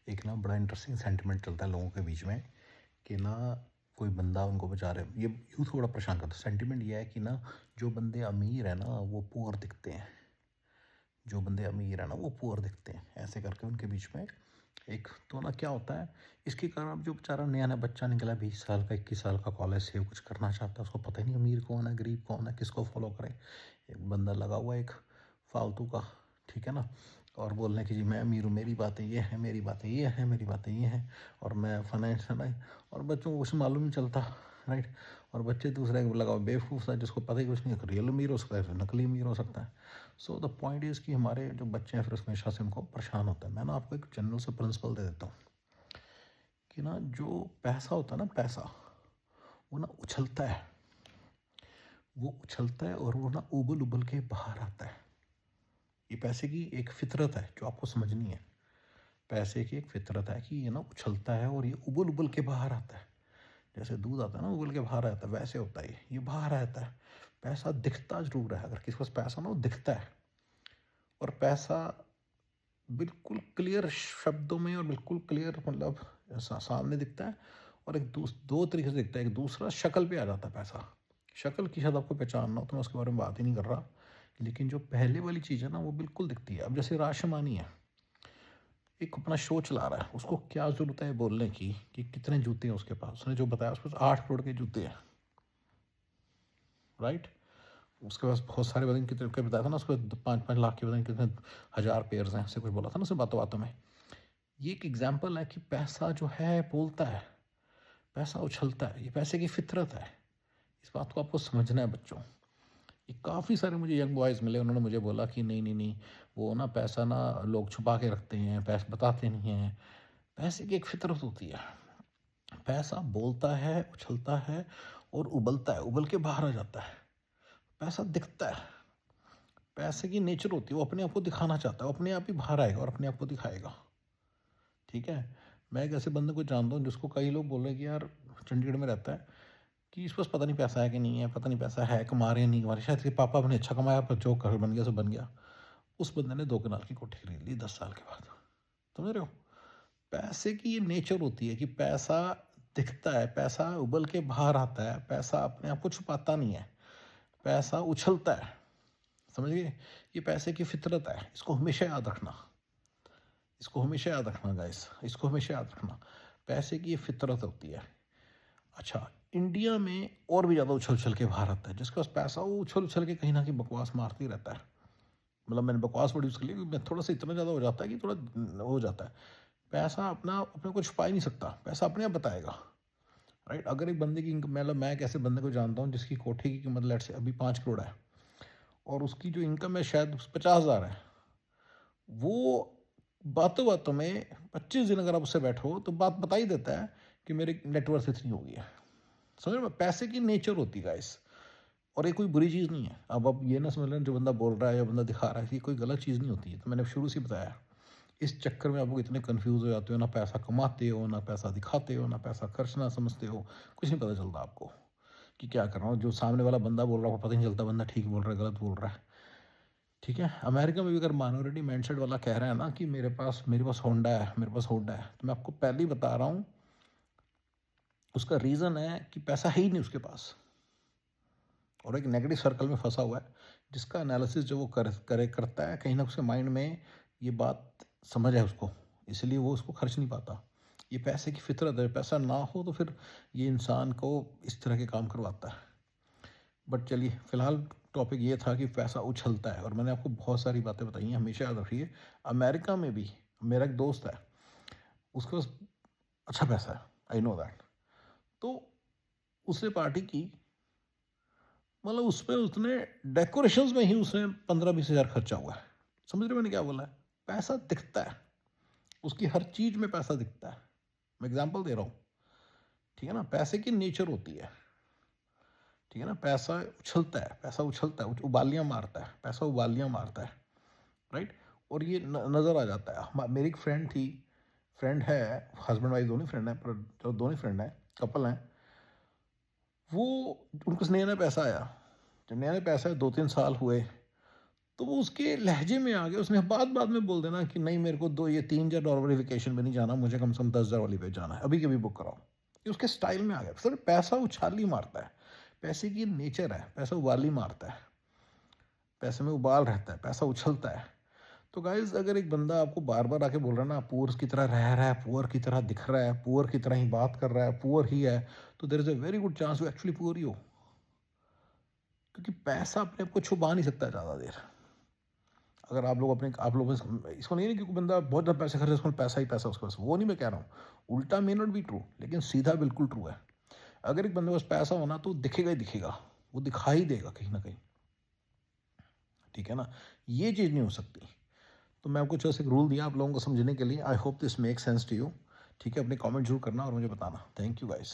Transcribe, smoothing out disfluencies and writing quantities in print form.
एक ना बड़ा इंटरेस्टिंग सेंटिमेंट चलता है लोगों के बीच में कि ना कोई बंदा उनको बेचारे ये यूथ को बड़ा परेशान करता है। सेंटिमेंट ये है कि ना जो बंदे अमीर है ना वो पुअर दिखते हैं, जो बंदे अमीर है ना वो पुअर दिखते हैं, ऐसे करके उनके बीच में एक तो ना क्या होता है। इसके कारण अब जो बेचारा नया नया बच्चा निकला 20 साल का 21 साल का कॉलेज से कुछ करना चाहता है, उसको पता ही नहीं अमीर कौन है गरीब कौन है किसको फॉलो करें। एक बंदा लगा हुआ है एक फालतू का, ठीक है ना, और बोलने की जी मैं अमीर हूँ, मेरी बातें ये हैं, मेरी बातें ये हैं, मेरी बातें ये हैं, और मैं फाइनेंस है ना। और बच्चों को कुछ मालूम नहीं चलता, राइट। और बच्चे दूसरे को लगा बेवकूफ़ है जिसको पता ही कुछ नहीं है, रियल अमीर हो सकता है फिर नकली अमीर हो सकता है। सो द पॉइंट इज़ कि हमारे जो बच्चे हैं फिर हमेशा से उनको परेशान होता है। मैं ना आपको एक जनरल से प्रिंसिपल दे देता हूँ कि ना जो पैसा होता है ना, पैसा वो ना उछलता है, वो उछलता है और वो ना उबल उबल के बाहर आता है। ये पैसे की एक फितरत है जो आपको समझनी है। पैसे की एक फितरत है कि ये ना उछलता है और ये उबल उबल के बाहर आता है। जैसे दूध आता है ना उबल के बाहर आता है, वैसे होता है ये बाहर आता है। पैसा दिखता जरूर है, अगर किसी के पास पैसा ना वो दिखता है। और पैसा बिल्कुल क्लियर शब्दों में और बिल्कुल क्लियर मतलब सामने दिखता है। और एक दो तरीके से दिखता है। एक दूसरा शक्ल पे आ जाता है पैसा। शक्ल की शायद आपको पहचानना हो तो मैं उसके बारे में बात ही नहीं कर रहा, लेकिन जो पहले वाली चीज़ है ना वो बिल्कुल दिखती है। अब जैसे राशमानी है, एक अपना शो चला रहा है, उसको क्या ज़रूरत है बोलने की कि कितने जूते हैं उसके पास। उसने जो बताया उसके पास 8 करोड़ के जूते हैं, राइट। उसके पास बहुत सारे बदन कितने के बताया था ना, उसके पास 5-5 लाख के बदन कितने 1000 पेयर्स हैं, ऐसे कुछ बोला था ना उसे बातों बातों में। ये एक एग्जाम्पल है कि पैसा जो है बोलता है, पैसा उछलता है, ये पैसे की फितरत है। इस बात को आपको समझना है बच्चों। ये काफ़ी सारे मुझे यंग बॉयज़ मिले, उन्होंने मुझे बोला कि नहीं नहीं नहीं, वो ना पैसा ना लोग छुपा के रखते हैं, पैसे बताते नहीं हैं। पैसे की एक फितरत होती है, पैसा बोलता है, उछलता है और उबलता है, उबल के बाहर आ जाता है। पैसा दिखता है, पैसे की नेचर होती है, वो अपने आप को दिखाना चाहता है, वो अपने आप ही बाहर आएगा और अपने आप को दिखाएगा, ठीक है। मैं एक ऐसे बंदे को जानता हूँ जिसको कई लोग बोल रहे हैं कि यार चंडीगढ़ में रहता है, कि इस पास पता नहीं पैसा है कि नहीं है, पता नहीं पैसा है, कमा रहे हैं नहीं कमा रहे, शायद इसके पापा ने अच्छा कमाया पर जो घर बन गया सो बन गया। उस बंदे ने 2 कनाल की कोठी खरीद ली 10 साल के बाद। समझ रहे हो। पैसे की ये नेचर होती है कि पैसा दिखता है, पैसा उबल के बाहर आता है, पैसा अपने आप को छुपाता नहीं है, पैसा उछलता है। समझ गए। ये पैसे की फितरत है, इसको हमेशा याद रखना, इसको हमेशा याद रखना गाइस, इसको हमेशा याद रखना। पैसे की ये फितरत होती है। अच्छा, इंडिया में और भी ज़्यादा उछल उछल के बाहर आता है। जिसके पास पैसा वो उछल उछल के कहीं ना कहीं बकवास मारती रहता है। मतलब मैंने बकवास वर्ड यूज़ कर लिया क्योंकि मैं थोड़ा सा इतना ज़्यादा हो जाता है कि थोड़ा हो जाता है। पैसा अपना अपने को छुपा ही नहीं सकता, पैसा अपने आप बताएगा, राइट। अगर एक बंदे की मतलब मैं एक ऐसे बंदे को जानता हूँ जिसकी कोठी की कीमत लेट से अभी 5 करोड़ है, और उसकी जो इनकम है शायद 50,000 है। वो बातों बातों में 25 दिन अगर आप उससे बैठो तो बात बता ही देता है कि मेरी नेटवर्थ इतनी हो गई है। समझ रहे हो, पैसे की नेचर होती है गाइस। और ये कोई बुरी चीज़ नहीं है। अब आप ये ना समझ लें जो बंदा बोल रहा है या बंदा दिखा रहा है ये कोई गलत चीज़ नहीं होती है। तो मैंने शुरू से बताया, इस चक्कर में आप लोग इतने कंफ्यूज हो जाते हो, ना पैसा कमाते हो, ना पैसा दिखाते हो, ना पैसा खर्चना समझते हो, कुछ नहीं पता चलता आपको कि क्या कर रहा हूँ। जो सामने वाला बंदा बोल रहा है पता नहीं चलता बंदा ठीक बोल रहा है गलत बोल रहा है, ठीक है। अमेरिका में भी अगर माइनॉरिटी माइंडसेट वाला कह रहा है ना कि मेरे पास होंडा है, मेरे पास होंडा है, तो मैं आपको पहले ही बता रहा हूँ उसका रीज़न है कि पैसा है ही नहीं उसके पास, और एक नेगेटिव सर्कल में फंसा हुआ है जिसका एनालिसिस जो वो करता है कहीं ना उसके माइंड में ये बात समझ है उसको, इसलिए वो उसको खर्च नहीं पाता। ये पैसे की फितरत है, पैसा ना हो तो फिर ये इंसान को इस तरह के काम करवाता है। बट चलिए फिलहाल टॉपिक ये था कि पैसा उछलता है, और मैंने आपको बहुत सारी बातें बताई हैं, हमेशा याद रखिए। अमेरिका में भी मेरा एक दोस्त है, उसके पास अच्छा पैसा है, आई नो दैट। तो उसने पार्टी की, मतलब उसमें उसने डेकोरेशंस में ही उसने 15-20 हज़ार खर्चा हुआ है। समझ रहे हो मैंने क्या बोला है। पैसा दिखता है, उसकी हर चीज में पैसा दिखता है। मैं एग्जांपल दे रहा हूँ, ठीक है ना। पैसे की नेचर होती है, ठीक है ना। पैसा उछलता है, पैसा उछलता है, उबालियां मारता है, पैसा उबालियां मारता है, राइट। और ये नजर आ जाता है। मेरी एक फ्रेंड थी, फ्रेंड है, हस्बैंड वाइफ दोनों फ्रेंड है, पर जो दोनों फ्रेंड है, कपल हैं, वो उनको नया नया पैसा आया। जब नया नया पैसा 2-3 साल हुए तो वो उसके लहजे में आ गया, उसने बात में बोल देना कि नहीं मेरे को दो ये $3,000 वाली वेकेशन पे नहीं जाना, मुझे कम से कम 10,000 वाली पे जाना है, अभी के अभी बुक कराओ। ये उसके स्टाइल में आ गया। सर पैसा उछाल ही मारता है, पैसे की नेचर है, पैसा उबाल ही मारता है, पैसे में उबाल रहता है, पैसा उछलता है। तो गाइज अगर एक बंदा आपको बार बार आके बोल रहा है ना पुअर की तरह रह रहा है, पुअर की तरह दिख रहा है, पुअर की तरह ही बात कर रहा है, पुअर ही है, तो there is a very good chance you actually poor ही हो। क्योंकि पैसा अपने आप को छुपा नहीं सकता ज़्यादा देर। अगर आप लोग इसको नहीं है कि कोई बंदा बहुत ज़्यादा पैसे खर्च, उसको पैसा ही पैसा उसके पास, वो नहीं मैं कह रहा हूँ, उल्टा मे नॉट बी ट्रू, लेकिन सीधा बिल्कुल ट्रू है। अगर एक बंदे के पास पैसा होना तो दिखेगा ही दिखेगा, वो दिखाई देगा कहीं ना कहीं, ठीक है ना। ये चीज़ नहीं हो सकती। तो मैं आपको जैसे एक रूल दिया आप लोगों को समझने के लिए। I hope this make sense to you. ठीक है, अपने कमेंट जरूर करना और मुझे बताना। Thank you guys.